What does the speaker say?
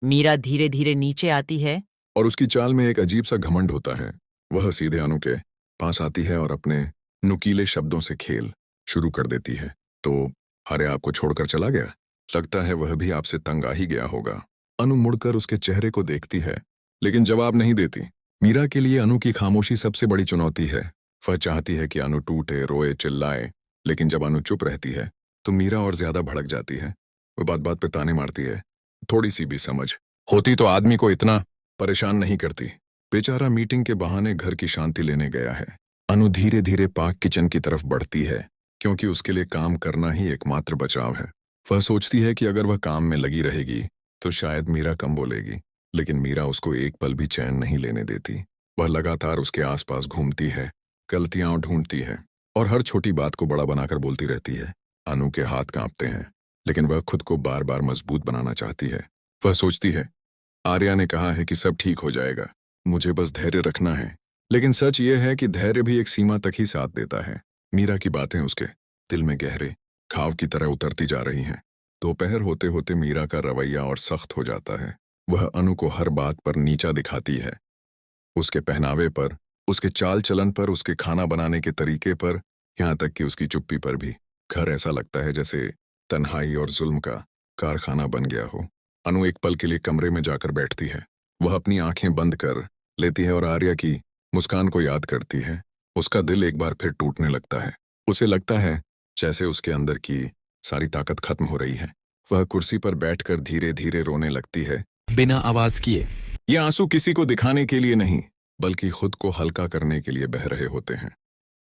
मीरा धीरे धीरे नीचे आती है। और उसकी चाल में एक अजीब सा घमंड होता है। वह सीधे अनु के पास आती है और अपने नुकीले शब्दों से खेल शुरू कर देती है। तो आर्या आपको छोड़कर चला गया? लगता है वह भी आपसे तंग आ ही गया होगा। अनु मुड़कर उसके चेहरे को देखती है, लेकिन जवाब नहीं देती। मीरा के लिए अनु की खामोशी सबसे बड़ी चुनौती है। वह चाहती है कि अनु टूटे, रोए, चिल्लाए, लेकिन जब अनु चुप रहती है तो मीरा और ज्यादा भड़क जाती है। वह बात बात पे ताने मारती है। थोड़ी सी भी समझ होती तो आदमी को इतना परेशान नहीं करती। बेचारा मीटिंग के बहाने घर की शांति लेने गया है। अनु धीरे धीरे पाक किचन की तरफ बढ़ती है, क्योंकि उसके लिए काम करना ही एकमात्र बचाव है। वह सोचती है कि अगर वह काम में लगी रहेगी तो शायद मीरा कम बोलेगी, लेकिन मीरा उसको एक पल भी चैन नहीं लेने देती। वह लगातार उसके आसपास घूमती है, गलतियां ढूंढती है और हर छोटी बात को बड़ा बनाकर बोलती रहती है। अनु के हाथ कांपते हैं, लेकिन वह खुद को बार बार मजबूत बनाना चाहती है। वह सोचती है, आर्या ने कहा है कि सब ठीक हो जाएगा, मुझे बस धैर्य रखना है। लेकिन सच ये है कि धैर्य भी एक सीमा तक ही साथ देता है। मीरा की बातें उसके दिल में गहरे घाव की तरह उतरती जा रही हैं। दोपहर होते होते मीरा का रवैया और सख्त हो जाता है। वह अनु को हर बात पर नीचा दिखाती है, उसके पहनावे पर, उसके चाल चलन पर, उसके खाना बनाने के तरीके पर, यहाँ तक कि उसकी चुप्पी पर भी। घर ऐसा लगता है जैसे तन्हाई और जुल्म का कारखाना बन गया हो। अनु एक पल के लिए कमरे में जाकर बैठती है। वह अपनी आंखें बंद कर लेती है और आर्या की मुस्कान को याद करती है। उसका दिल एक बार फिर टूटने लगता है। उसे लगता है जैसे उसके अंदर की सारी ताकत खत्म हो रही है। वह कुर्सी पर बैठकर धीरे धीरे रोने लगती है, बिना आवाज किए। ये आंसू किसी को दिखाने के लिए नहीं, बल्कि खुद को हल्का करने के लिए बह रहे होते हैं।